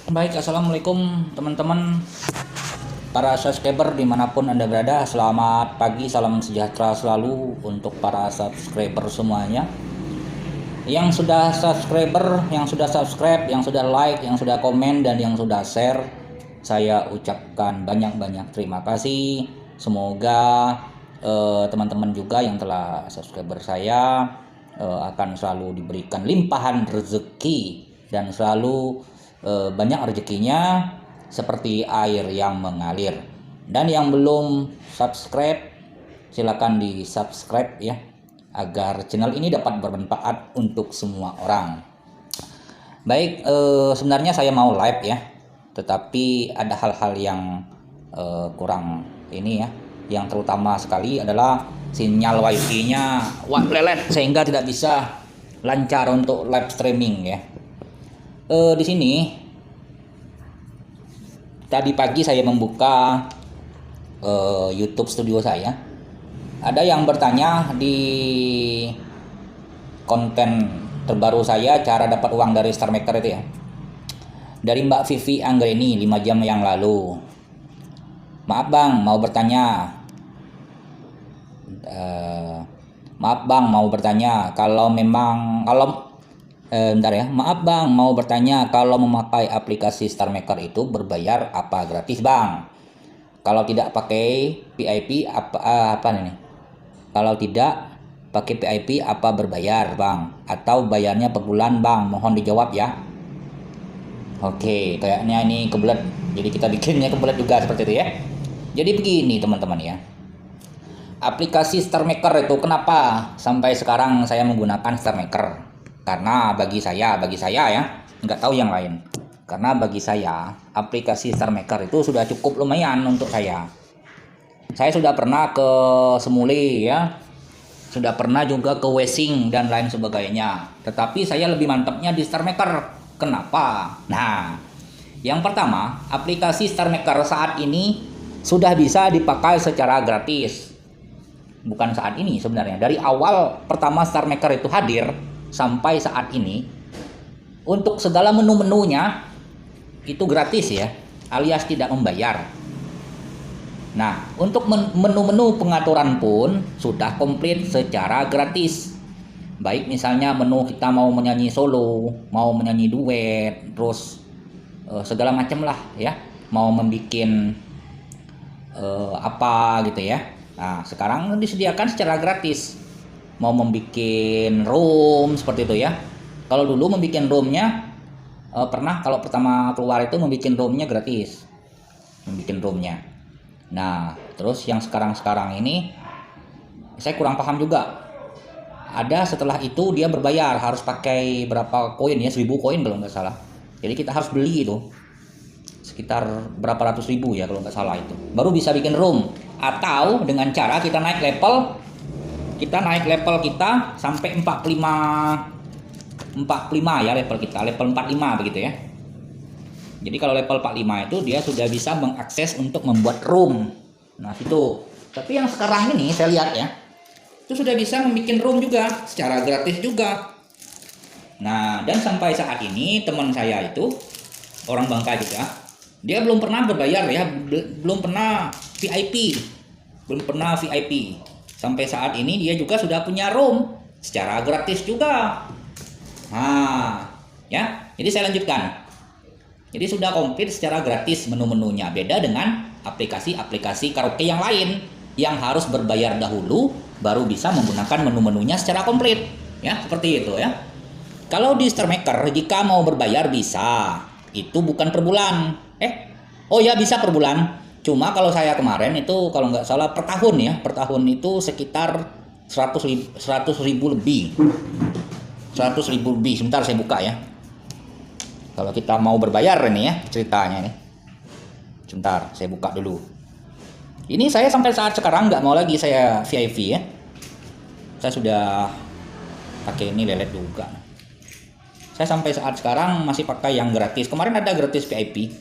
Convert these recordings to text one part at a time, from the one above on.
Baik, assalamualaikum teman-teman para subscriber dimanapun anda berada. Selamat pagi, salam sejahtera selalu untuk para subscriber semuanya. Yang sudah subscriber, yang sudah subscribe, yang sudah like, yang sudah komen, dan yang sudah share, saya ucapkan banyak-banyak terima kasih. Semoga teman-teman juga yang telah subscriber saya akan selalu diberikan limpahan rezeki dan selalu banyak rezekinya seperti air yang mengalir. Dan yang belum subscribe, silakan di subscribe ya, agar channel ini dapat bermanfaat untuk semua orang. Baik, sebenarnya saya mau live ya, tetapi ada hal-hal yang kurang ini ya. Yang terutama sekali adalah sinyal wifi-nya lelet sehingga tidak bisa lancar untuk live streaming ya. Di sini tadi pagi saya membuka YouTube studio saya. Ada yang bertanya di konten terbaru saya, cara dapat uang dari Star Maker itu ya, dari Mbak Vivi Anggreni 5 jam yang lalu. Maaf bang, mau bertanya. Maaf bang, mau bertanya Maaf bang, mau bertanya kalau memakai aplikasi Star Maker itu berbayar apa gratis bang? Kalau tidak pakai VIP apa nih? Kalau tidak pakai VIP apa berbayar bang? Atau bayarnya per bulan bang? Mohon dijawab ya. Oke, kayaknya ini kebelet. Jadi kita bikinnya kebelet juga seperti itu ya. Jadi begini teman-teman ya. Aplikasi Star Maker itu kenapa sampai sekarang saya menggunakan Star Maker? Karena bagi saya ya, nggak tahu yang lain. Karena bagi saya aplikasi Star Maker itu sudah cukup lumayan untuk saya. Saya sudah pernah ke Semuli ya, sudah pernah juga ke Wesing dan lain sebagainya. Tetapi saya lebih mantapnya di Star Maker. Kenapa? Nah, yang pertama, aplikasi Star Maker saat ini sudah bisa dipakai secara gratis. Bukan saat ini sebenarnya, dari awal pertama Star Maker itu hadir sampai saat ini, untuk segala menu-menunya itu gratis ya, alias tidak membayar. Nah, untuk menu-menu pengaturan pun sudah komplit secara gratis. Baik misalnya menu kita mau menyanyi solo, mau menyanyi duet, terus segala macam lah ya, mau membikin apa gitu ya. Nah, sekarang disediakan secara gratis. Mau membuat room seperti itu ya. Kalau dulu membuat roomnya pernah, kalau pertama keluar itu membuat roomnya gratis. Membuat roomnya. Nah, terus yang sekarang ini saya kurang paham juga. Ada setelah itu dia berbayar, harus pakai berapa koin ya, 1000 koin kalau nggak salah. Jadi kita harus beli itu. Sekitar berapa ratus ribu ya kalau nggak salah itu. Baru bisa bikin room. Atau dengan cara kita naik level kita sampai 45 ya, level kita level 45 begitu ya. Jadi kalau level 45 itu dia sudah bisa mengakses untuk membuat room. Nah itu. Tapi yang sekarang ini saya lihat ya, itu sudah bisa membuat room juga secara gratis juga. Nah, dan sampai saat ini teman saya itu orang Bangka juga, dia belum pernah berbayar ya, belum pernah VIP. Sampai saat ini dia juga sudah punya room secara gratis juga. Nah, ya. Jadi saya lanjutkan. Jadi sudah komplit secara gratis menu-menunya. Beda dengan aplikasi-aplikasi karaoke yang lain yang harus berbayar dahulu baru bisa menggunakan menu-menunya secara komplit. Ya, seperti itu ya. Kalau di Star Maker jika mau berbayar bisa. Itu bukan per bulan. Oh ya, bisa per bulan. Cuma kalau saya kemarin itu kalau nggak salah per tahun itu sekitar 100 ribu lebih. 100 ribu lebih. Sebentar saya buka ya. Kalau kita mau berbayar ini ya ceritanya nih. Sebentar saya buka dulu. Ini saya sampai saat sekarang nggak mau lagi saya VIP ya. Saya sudah pakai ini lelet juga. Saya sampai saat sekarang masih pakai yang gratis. Kemarin ada gratis VIP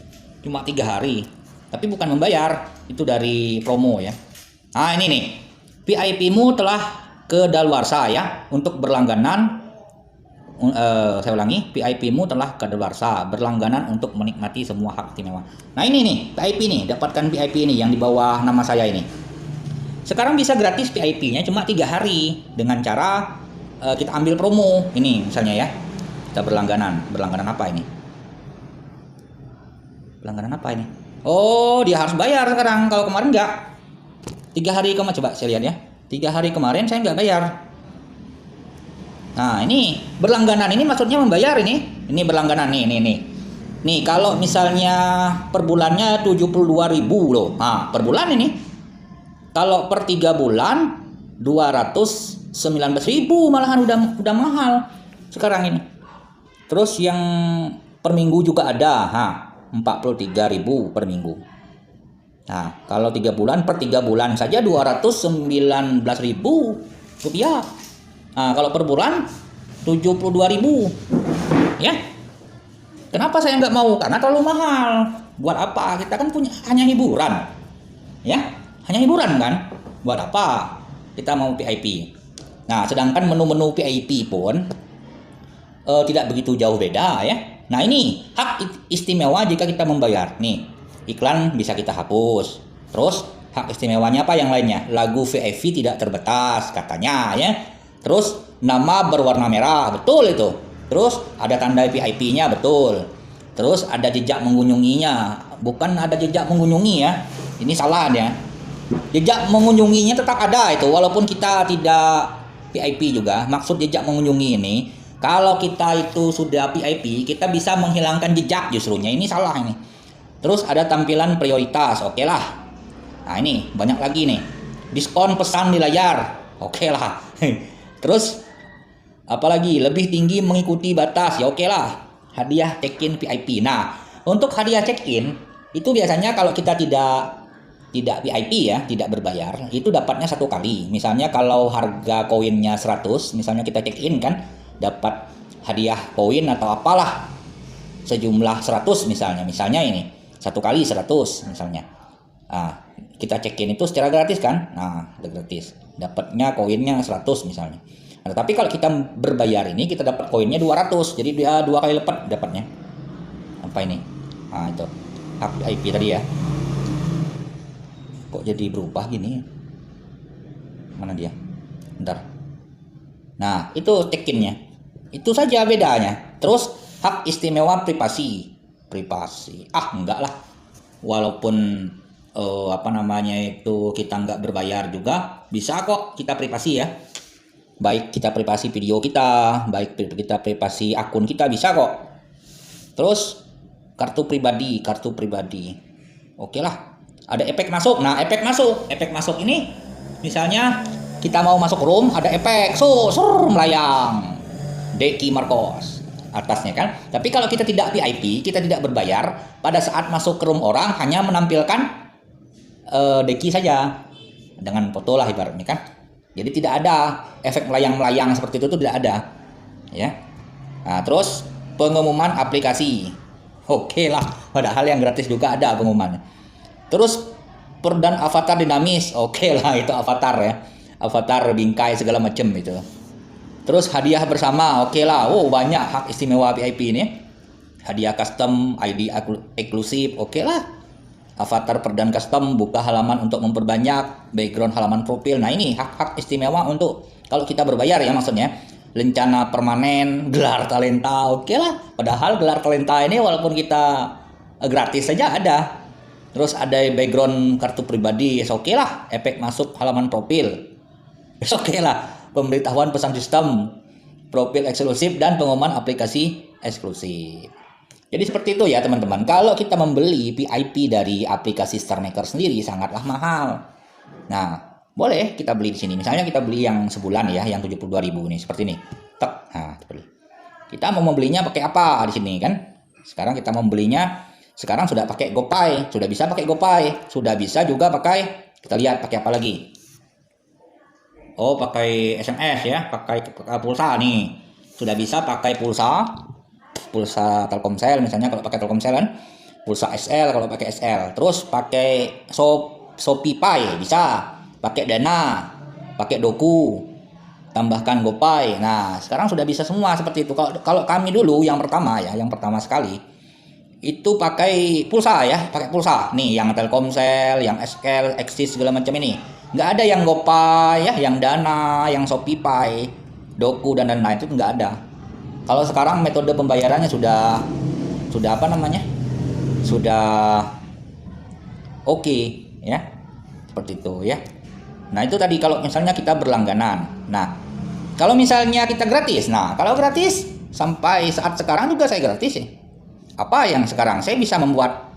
cuma 3 hari. Tapi bukan membayar, itu dari promo ya. Nah ini nih, VIP-mu telah kedaluarsa ya. Untuk berlangganan Saya ulangi, PIP-mu telah kadaluarsa, berlangganan untuk menikmati semua hak istimewa. Nah ini nih, PIP nih, dapatkan PIP ini yang di bawah nama saya ini. Sekarang bisa gratis PIP-nya cuma 3 hari dengan cara kita ambil promo. Ini misalnya ya, kita berlangganan apa ini? Berlangganan apa ini? Oh, dia harus bayar sekarang. Kalau kemarin enggak. 3 hari kemarin, coba saya lihat ya. 3 hari kemarin saya nggak bayar. Nah ini berlangganan ini maksudnya membayar ini. Ini berlangganan nih. Nih kalau misalnya per bulannya 72.000 loh. Nah per bulan ini. Kalau per 3 bulan 219.000 malahan udah mahal sekarang ini. Terus yang per minggu juga ada. 43.000 per minggu. Nah kalau 3 bulan, per 3 bulan saja 219.000 rupiah. Nah, kalau per bulan 72.000 ya. Kenapa saya nggak mau? Karena terlalu mahal. Buat apa? Kita kan punya hanya hiburan, ya, hanya hiburan kan. Buat apa kita mau PIP? Nah, sedangkan menu-menu PIP pun tidak begitu jauh beda ya. Nah ini hak istimewa jika kita membayar. Nih iklan bisa kita hapus. Terus hak istimewanya apa yang lainnya? Lagu VIP tidak terbatas katanya ya. Terus nama berwarna merah, betul itu. Terus ada tanda VIP-nya, betul. Terus ada jejak mengunjunginya, bukan ada jejak mengunjungi ya. Ini salah ya. Jejak mengunjunginya tetap ada itu, walaupun kita tidak VIP juga. Maksud jejak mengunjungi ini, kalau kita itu sudah VIP, kita bisa menghilangkan jejak justrunya. Ini salah ini. Terus ada tampilan prioritas, oke lah. Nah ini banyak lagi nih. Diskon pesan di layar, oke lah. Terus apalagi lebih tinggi mengikuti batas, ya oke lah. Hadiah check-in VIP. Nah untuk hadiah check-in itu biasanya kalau kita tidak VIP ya, tidak berbayar, itu dapatnya 1 kali. Misalnya kalau harga koinnya 100, misalnya kita check-in kan dapat hadiah koin atau apalah sejumlah 100 misalnya ini 1 kali 100 misalnya. Nah, kita check-in itu secara gratis kan. Nah gratis, dapatnya koinnya 100 misalnya. Nah, tapi kalau kita berbayar ini kita dapat koinnya 200, jadi dia 2 kali lipat dapatnya. Apa ini? Nah itu hak VIP tadi ya. Kok jadi berubah gini? Mana dia? Bentar. Nah itu check-innya, itu saja bedanya. Terus hak istimewa privasi. Enggak lah. Walaupun itu kita nggak berbayar juga bisa kok kita privasi ya. Baik kita privasi video kita, baik kita privasi akun kita bisa kok. Terus kartu pribadi. Oke lah. Ada efek masuk. Nah efek masuk ini misalnya kita mau masuk room, ada efek melayang Deki Marcos atasnya kan. Tapi kalau kita tidak VIP, kita tidak berbayar, pada saat masuk ke room orang hanya menampilkan Deki saja dengan foto lah ibaratnya kan. Jadi tidak ada efek melayang seperti itu tidak ada ya. Nah, terus pengumuman aplikasi, oke lah, padahal yang gratis juga ada pengumuman. Terus dan avatar dinamis, oke lah, itu avatar ya, avatar bingkai segala macam itu. Terus hadiah bersama, oke lah. Oh banyak hak istimewa VIP ini. Hadiah custom, ID eksklusif, oke lah. Avatar dan custom, buka halaman untuk memperbanyak, background halaman profil. Nah ini hak-hak istimewa untuk kalau kita berbayar ya maksudnya. Lencana permanen, gelar talenta, oke lah. Padahal gelar talenta ini walaupun kita gratis saja ada. Terus ada background kartu pribadi, oke lah. Efek masuk halaman profil, oke lah. Pemberitahuan pesan sistem, profil eksklusif, dan pengumuman aplikasi eksklusif. Jadi seperti itu ya teman-teman. Kalau kita membeli VIP dari aplikasi StarMaker sendiri sangatlah mahal. Nah, boleh kita beli di sini. Misalnya kita beli yang sebulan ya, yang 72.000 nih, seperti ini. Tek. Nah, seperti. Kita mau membelinya pakai apa di sini kan? Sekarang kita membelinya sekarang sudah pakai GoPay, sudah bisa pakai GoPay, sudah bisa juga pakai, kita lihat pakai apa lagi. Oh, pakai SMS ya, pakai pulsa nih. Sudah bisa pakai pulsa Telkomsel misalnya, kalau pakai Telkomsel kan. Pulsa SL kalau pakai SL. Terus pakai ShopeePay bisa, pakai Dana, pakai Doku, tambahkan GoPay. Nah, sekarang sudah bisa semua seperti itu. Kalau kami dulu yang pertama ya, yang pertama sekali itu pakai pulsa ya, pakai pulsa. Nih, yang Telkomsel, yang SL, Axis segala macam ini. Nggak ada yang GoPay ya, yang Dana, yang ShopeePay, Doku dan lain-lain, itu nggak ada. Kalau sekarang metode pembayarannya sudah apa namanya? Sudah oke ya. Seperti itu ya. Nah, itu tadi kalau misalnya kita berlangganan. Nah, kalau misalnya kita gratis. Nah, kalau gratis sampai saat sekarang juga saya gratis ya. Apa yang sekarang saya bisa membuat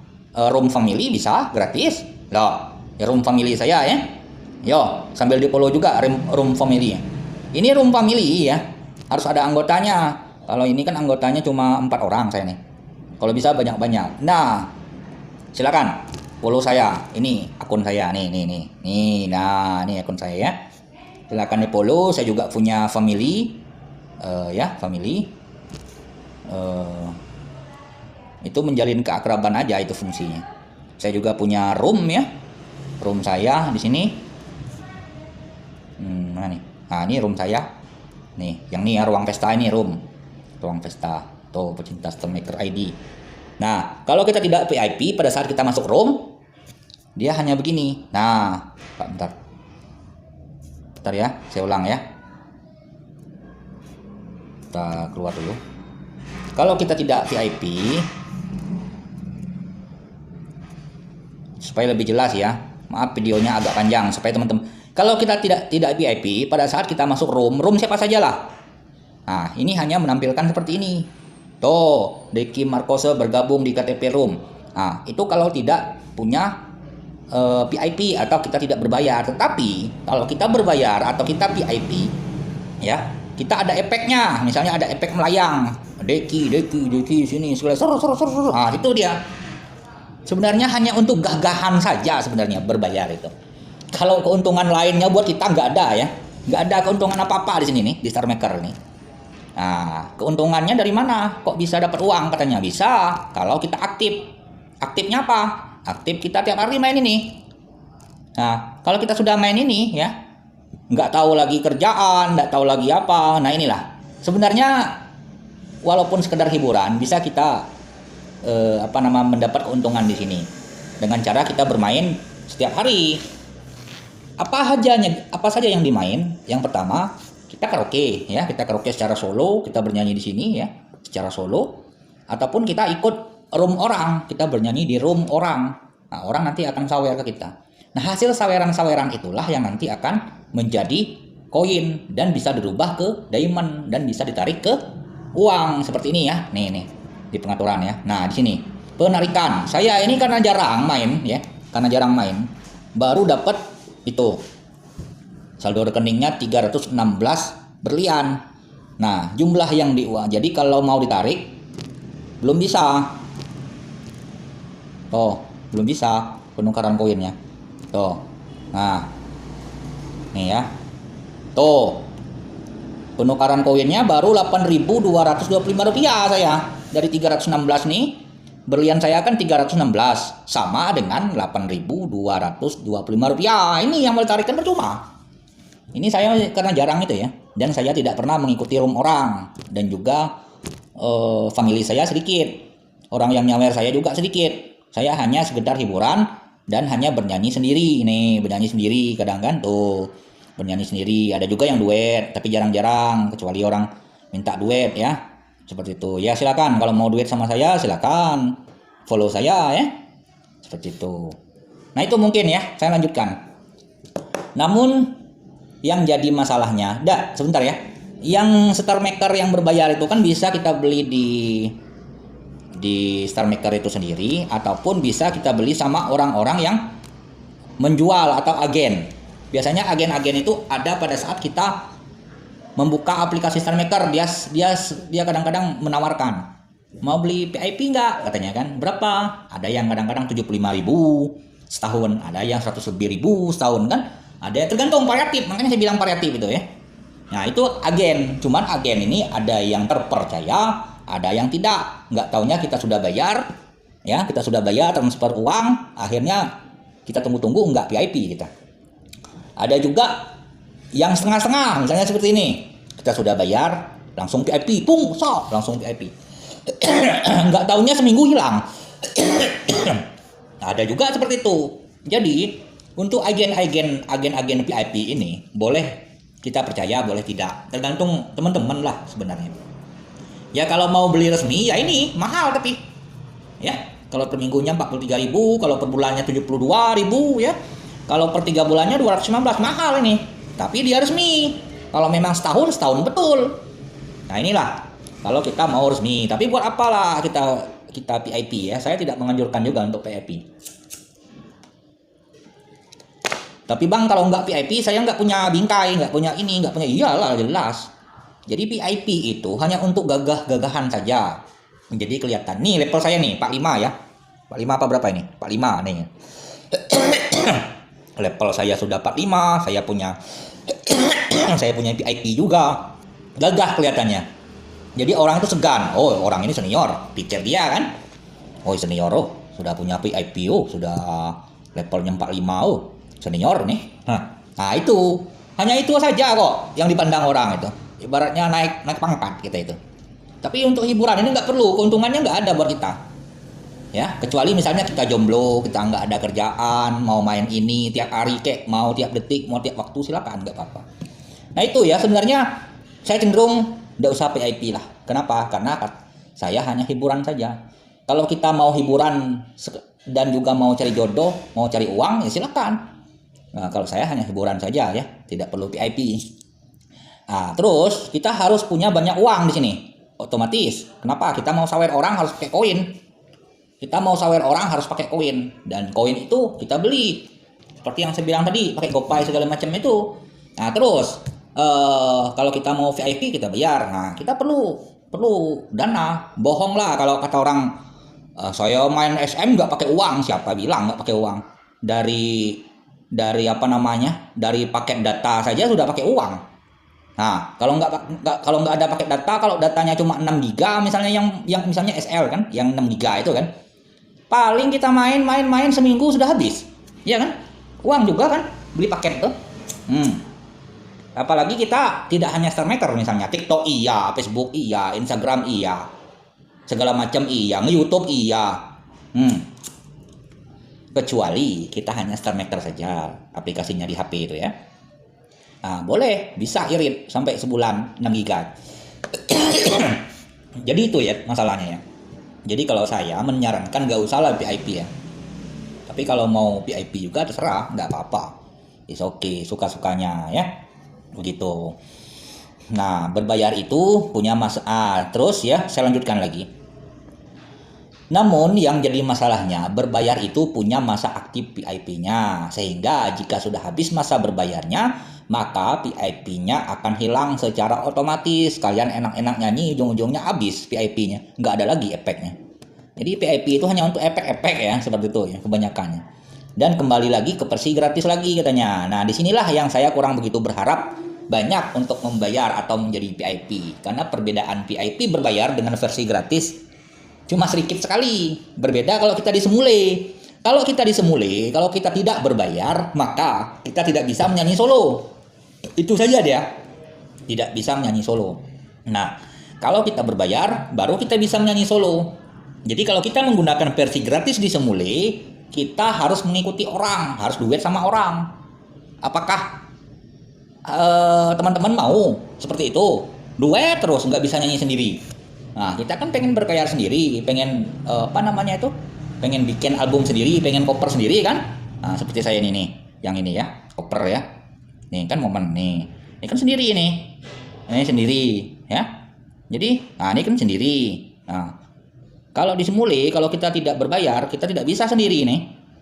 room family bisa gratis. Loh, ya room family saya ya. Yo, sambil di-follow juga room family. Ini room family ya. Harus ada anggotanya. Kalau ini kan anggotanya cuma 4 orang saya nih. Kalau bisa banyak-banyak. Nah, silakan follow saya. Ini akun saya nih. Nah, ini akun saya ya. Silakan di-follow. Saya juga punya family ya, family. Itu menjalin keakraban aja itu fungsinya. Saya juga punya room ya. Room saya di sini. Mana nih? Nah, ini room saya. Nih, yang ini ya ruang pesta ini room. Ruang pesta. Tuh, pecinta StarMaker ID. Nah, kalau kita tidak VIP pada saat kita masuk room, dia hanya begini. Nah, bentar ya, saya ulang ya. Kita keluar dulu. Kalau kita tidak VIP, supaya lebih jelas ya, maaf videonya agak panjang supaya teman-teman. Kalau kita tidak VIP pada saat kita masuk room siapa sajalah. Nah, ini hanya menampilkan seperti ini. Tuh, Deki Markose bergabung di KTP Room. Nah, itu kalau tidak punya VIP atau kita tidak berbayar. Tetapi kalau kita berbayar atau kita VIP, ya kita ada efeknya. Misalnya ada efek melayang, Deki sini, nah itu dia. Sebenarnya hanya untuk gagahan saja sebenarnya berbayar itu. Kalau keuntungan lainnya buat kita nggak ada ya, nggak ada keuntungan apa-apa di sini nih di StarMaker ini. Nah, keuntungannya dari mana? Kok bisa dapat uang? Katanya bisa kalau kita aktif. Aktifnya apa? Aktif kita tiap hari main ini. Nah, kalau kita sudah main ini ya, nggak tahu lagi kerjaan, nggak tahu lagi apa. Nah, inilah. Sebenarnya walaupun sekedar hiburan, bisa kita mendapat keuntungan di sini dengan cara kita bermain setiap hari. Apa saja yang dimain? Yang pertama, kita karaoke ya, kita karaoke secara solo, kita bernyanyi di sini ya, secara solo, ataupun kita ikut room orang, kita bernyanyi di room orang. Nah, orang nanti akan sawer ke kita. Nah, hasil saweran-saweran itulah yang nanti akan menjadi koin dan bisa dirubah ke diamond dan bisa ditarik ke uang seperti ini ya. Nih di pengaturan ya. Nah, di sini penarikan. Saya ini karena jarang main ya, baru dapat itu. Saldo rekeningnya 316 berlian. Nah, jumlah yang di uang. Jadi kalau mau ditarik belum bisa. Oh, belum bisa penukaran koinnya. Tuh. Nah. Nih ya. Tuh. Penukaran koinnya baru 8.225 rupiah saya. Dari 316 nih, berlian saya kan 316 sama dengan 8.225 rupiah. Ini yang mau ditarikan percuma. Ini saya karena jarang itu ya, dan saya tidak pernah mengikuti room orang, dan juga family saya sedikit, orang yang nyawer saya juga sedikit. Saya hanya sekedar hiburan dan hanya bernyanyi sendiri. Nih, bernyanyi sendiri kadang kan tuh, bernyanyi sendiri. Ada juga yang duet, tapi jarang-jarang, kecuali orang minta duet ya, seperti itu. Ya silakan kalau mau duet sama saya silakan follow saya ya, seperti itu. Nah itu mungkin ya, saya lanjutkan. Namun yang jadi masalahnya, sebentar ya. Yang StarMaker yang berbayar itu kan bisa kita beli di StarMaker itu sendiri, ataupun bisa kita beli sama orang-orang yang menjual atau agen. Biasanya agen-agen itu ada pada saat kita membuka aplikasi StarMaker. Dia kadang-kadang menawarkan, mau beli VIP nggak? Katanya kan, berapa? Ada yang kadang-kadang 75.000 setahun, ada yang 100 lebih ribu setahun kan. Ada, tergantung variatif, makanya saya bilang variatif itu ya. Nah itu agen, cuman agen ini ada yang terpercaya, ada yang tidak. Nggak taunya kita sudah bayar, ya kita sudah bayar transfer uang, akhirnya kita tunggu-tunggu nggak VIP kita. Ada juga Yang setengah-setengah, misalnya seperti ini. Kita sudah bayar, langsung VIP, pung, sok, langsung VIP. Nggak taunya seminggu hilang. Ada juga seperti itu. Jadi, untuk agen-agen VIP ini, boleh kita percaya, boleh tidak. Tergantung teman-teman lah sebenarnya. Ya kalau mau beli resmi, ya ini mahal tapi. Ya, kalau per minggunya 43.000, kalau per bulannya 72.000 ya. Kalau per 3 bulannya 219, mahal ini. Tapi dia resmi. Kalau memang setahun betul. Nah inilah kalau kita mau resmi. Tapi buat apalah kita VIP ya. Saya tidak menganjurkan juga untuk VIP. Tapi bang kalau nggak VIP saya nggak punya bingkai, nggak punya ini, nggak punya, iyalah jelas. Jadi VIP itu hanya untuk gagah-gagahan saja. Jadi kelihatan nih level saya nih 45 ya. 45 apa berapa ini? 45 nih. Level saya sudah 45, saya punya VIP juga. Gagah kelihatannya. Jadi orang itu segan. Oh, orang ini senior, pikir dia kan. Oh, senior, oh, sudah punya VIP, oh, sudah levelnya 45, oh, senior nih. Nah, itu. Hanya itu saja kok yang dipandang orang itu. Ibaratnya naik pangkat kita itu. Tapi untuk hiburan ini nggak perlu, keuntungannya nggak ada buat kita. Ya, kecuali misalnya kita jomblo, kita nggak ada kerjaan, mau main ini tiap hari kek, mau tiap detik, mau tiap waktu, silakan, nggak apa-apa. Nah itu ya sebenarnya saya cenderung nggak usah VIP lah. Kenapa? Karena saya hanya hiburan saja. Kalau kita mau hiburan dan juga mau cari jodoh, mau cari uang, ya silakan. Nah, kalau saya hanya hiburan saja ya, tidak perlu VIP. Nah, terus kita harus punya banyak uang di sini. Otomatis. Kenapa? Kita mau sawer orang harus pakai koin. Kita mau sawer orang harus pakai koin. Dan koin itu kita beli. Seperti yang saya bilang tadi, pakai GoPay segala macam itu. Nah, terus kalau kita mau VIP kita bayar. Nah, kita perlu dana. Bohong lah kalau kata orang saya main SM nggak pakai uang. Siapa bilang nggak pakai uang? Dari apa namanya? Dari paket data saja sudah pakai uang. Nah, kalau nggak ada paket data, kalau datanya cuma 6 giga misalnya yang misalnya SL kan, yang 6 giga itu kan. Paling kita main seminggu sudah habis. Iya kan? Uang juga kan beli paket tuh. Apalagi kita tidak hanya Star Maker misalnya, TikTok iya, Facebook iya, Instagram iya. Segala macam iya, nge-YouTube iya. Kecuali kita hanya Star Maker saja, aplikasinya di HP itu ya. Nah, boleh, bisa irit sampai sebulan 6 giga. Jadi itu ya masalahnya ya. Jadi kalau saya menyarankan gak usah lah VIP ya. Tapi kalau mau VIP juga terserah, nggak apa-apa. It's okay, suka-sukanya ya. Begitu. Nah, berbayar itu punya masalah. Terus ya, saya lanjutkan lagi. Namun yang jadi masalahnya, berbayar itu punya masa aktif VIP-nya. Sehingga jika sudah habis masa berbayarnya, maka VIP-nya akan hilang secara otomatis. Kalian enak-enak nyanyi, ujung-ujungnya habis VIP-nya. Nggak ada lagi efeknya. Jadi VIP itu hanya untuk efek-efek ya, seperti itu ya, kebanyakannya. Dan kembali lagi ke versi gratis lagi katanya. Nah, disinilah yang saya kurang begitu berharap banyak untuk membayar atau menjadi VIP. Karena perbedaan VIP berbayar dengan versi gratis cuma sedikit sekali. Berbeda kalau kita disemule. Kalau kita disemule, kalau kita tidak berbayar, maka kita tidak bisa menyanyi solo. Itu saja dia. Tidak bisa menyanyi solo. Nah, kalau kita berbayar, baru kita bisa menyanyi solo. Jadi kalau kita menggunakan versi gratis di Semule, kita harus mengikuti orang, harus duet sama orang. Apakah teman-teman mau seperti itu? Duet terus, nggak bisa nyanyi sendiri. Nah, kita kan pengen berkarya sendiri, pengen pengen bikin album sendiri, pengen cover sendiri kan? Nah, seperti saya ini nih, yang ini ya, cover ya. Nih kan momen nih, ini kan sendiri ini sendiri ya. Jadi, nah ini kan sendiri. Nah, kalau di Semule, kalau kita tidak berbayar, kita tidak bisa sendiri nih.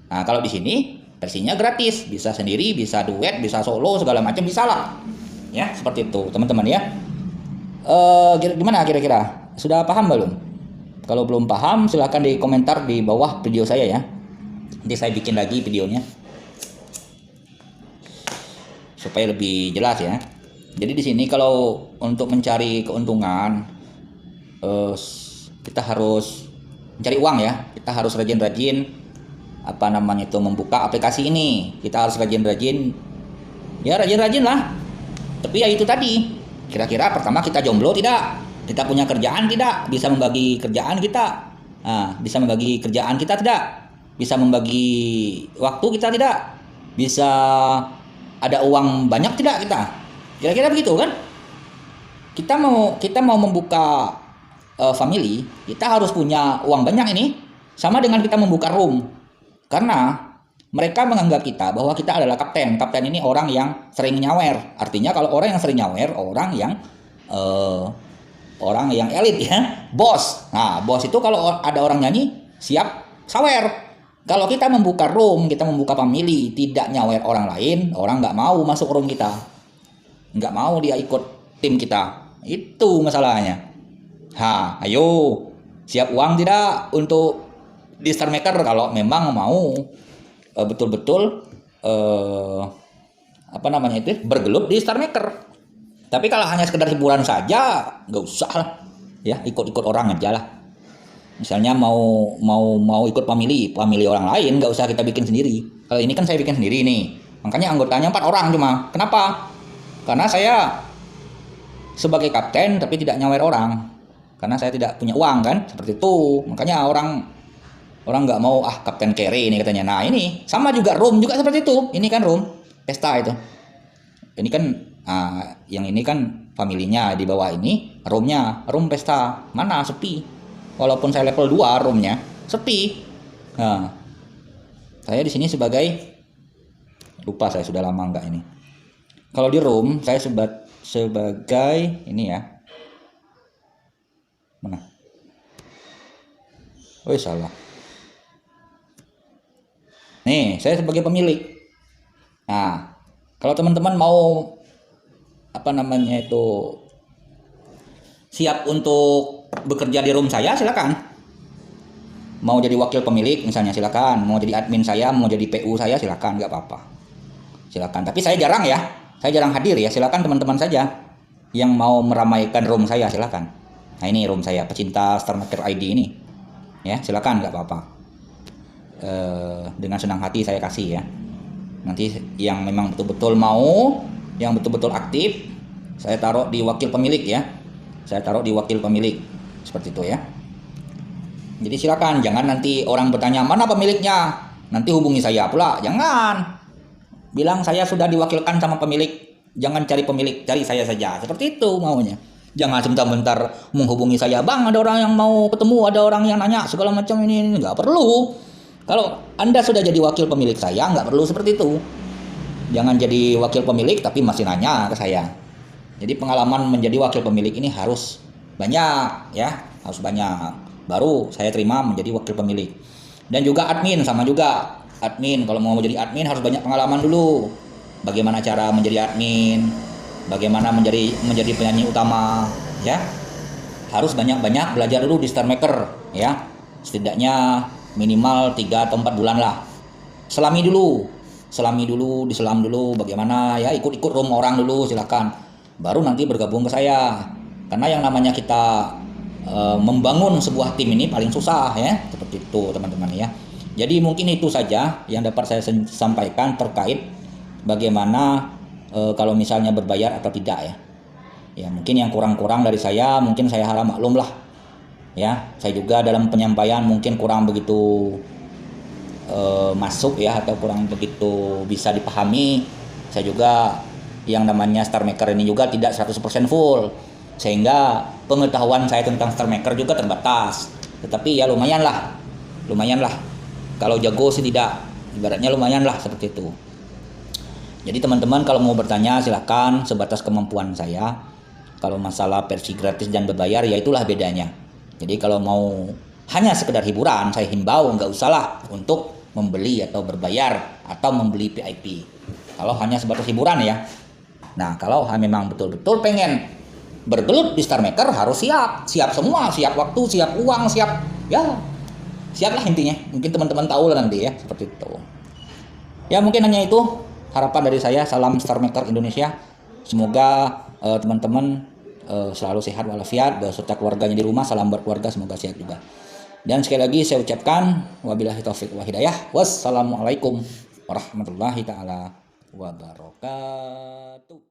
Nah, kalau di sini versinya gratis, bisa sendiri, bisa duet, bisa solo, segala macam bisa lah. Ya, seperti itu, teman-teman ya. Gimana kira-kira? Sudah paham belum? Kalau belum paham, silahkan di komentar di bawah video saya ya. Nanti saya bikin lagi videonya supaya lebih jelas ya. Jadi di sini kalau untuk mencari keuntungan, kita harus mencari uang ya. Kita harus rajin-rajin membuka aplikasi ini. Kita harus rajin-rajin. Ya rajin-rajin lah. Tapi ya itu tadi, kira-kira pertama kita jomblo tidak, kita punya kerjaan tidak, bisa membagi kerjaan kita, bisa membagi kerjaan kita tidak, bisa membagi waktu kita tidak, bisa ada uang banyak tidak kita, kira-kira begitu kan? Kita mau membuka family, kita harus punya uang banyak ini, sama dengan kita membuka room, karena mereka menganggap kita bahwa kita adalah kapten. Kapten ini orang yang sering nyawer. Artinya kalau orang yang sering nyawer, orang yang elit ya, bos. Nah, bos itu kalau ada orang nyanyi siap sawer. Kalau kita membuka room, kita membuka family, tidak nyawer orang lain, orang nggak mau masuk room kita, nggak mau dia ikut tim kita. Itu masalahnya. Ayo siap uang tidak untuk di Star Maker kalau memang mau betul-betul bergelut di Star Maker. Tapi kalau hanya sekedar hiburan saja, nggak usah lah, ya ikut-ikut orang aja lah. Misalnya mau ikut family orang lain, nggak usah kita bikin sendiri. Kalau ini kan saya bikin sendiri nih, makanya anggotanya 4 orang cuma. Kenapa? Karena saya sebagai kapten tapi tidak nyawer orang, karena saya tidak punya uang kan, seperti itu. Makanya orang nggak mau kapten carry ini katanya. Nah ini sama juga room juga seperti itu. Ini kan room pesta itu. Ini kan yang ini kan familinya di bawah, ini roomnya, room pesta. Mana sepi. Walaupun saya level 2 roomnya sepi. Nah, saya di sini sebagai, lupa saya sudah lama nggak ini. Kalau di room saya sebagai ini ya. Mana? Salah. Nih, saya sebagai pemilik. Nah, kalau teman-teman mau siap untuk bekerja di room saya, silakan. Mau jadi wakil pemilik misalnya silakan, mau jadi admin saya, mau jadi PU saya silakan, nggak apa-apa. Silakan. Tapi saya jarang ya. Saya jarang hadir ya. Silakan teman-teman saja yang mau meramaikan room saya silakan. Nah, ini room saya, pecinta Star Maker ID ini. Ya, silakan, nggak apa-apa. Dengan senang hati saya kasih ya. Nanti yang memang betul-betul mau, yang betul-betul aktif, saya taruh di wakil pemilik ya. Saya taruh di wakil pemilik seperti itu ya. Jadi silakan, jangan nanti orang bertanya mana pemiliknya, nanti hubungi saya pula. Jangan bilang saya sudah diwakilkan sama pemilik, jangan cari pemilik, cari saya saja. Seperti itu maunya. Jangan sebentar-bentar menghubungi saya, bang ada orang yang mau ketemu, ada orang yang nanya segala macam ini nggak perlu. Kalau Anda sudah jadi wakil pemilik saya, nggak perlu seperti itu. Jangan jadi wakil pemilik tapi masih nanya ke saya. Jadi pengalaman menjadi wakil pemilik ini harus banyak ya, harus banyak. Baru saya terima menjadi wakil pemilik. Dan juga admin, sama juga. Admin, kalau mau menjadi admin harus banyak pengalaman dulu. Bagaimana cara menjadi admin, bagaimana menjadi penyanyi utama ya. Harus banyak-banyak belajar dulu di Star Maker ya. Setidaknya minimal 3 atau 4 bulan lah. Diselam dulu bagaimana ya, ikut room orang dulu silakan. Baru nanti bergabung ke saya. Karena yang namanya kita membangun sebuah tim ini paling susah ya, seperti itu teman-teman ya. Jadi mungkin itu saja yang dapat saya sampaikan terkait bagaimana kalau misalnya berbayar atau tidak ya. Ya mungkin yang kurang-kurang dari saya mungkin saya harap maklum lah. Ya, saya juga dalam penyampaian mungkin kurang begitu masuk ya, atau kurang begitu bisa dipahami. Saya juga yang namanya Star Maker ini juga tidak 100% full, sehingga pengetahuan saya tentang Star Maker juga terbatas. Tetapi ya lumayan lah. Kalau jago sih tidak, ibaratnya lumayan lah seperti itu. Jadi teman-teman kalau mau bertanya silakan, sebatas kemampuan saya. Kalau masalah versi gratis dan berbayar ya itulah bedanya. Jadi kalau mau hanya sekedar hiburan, saya himbau nggak usahlah untuk membeli atau berbayar atau membeli VIP. Kalau hanya sebatas hiburan ya. Nah kalau memang betul-betul pengen bergelut di Star Maker harus siap semua, siap waktu, siap uang, siap lah intinya. Mungkin teman-teman tahu lah nanti ya, seperti itu. Ya mungkin hanya itu harapan dari saya. Salam Star Maker Indonesia. Semoga teman-teman selalu sehat walafiat beserta keluarganya di rumah. Salam buat keluarga, semoga sehat juga. Dan sekali lagi saya ucapkan wabillahi taufik wa hidayah. Wassalamualaikum warahmatullahi taala wabarakatuh.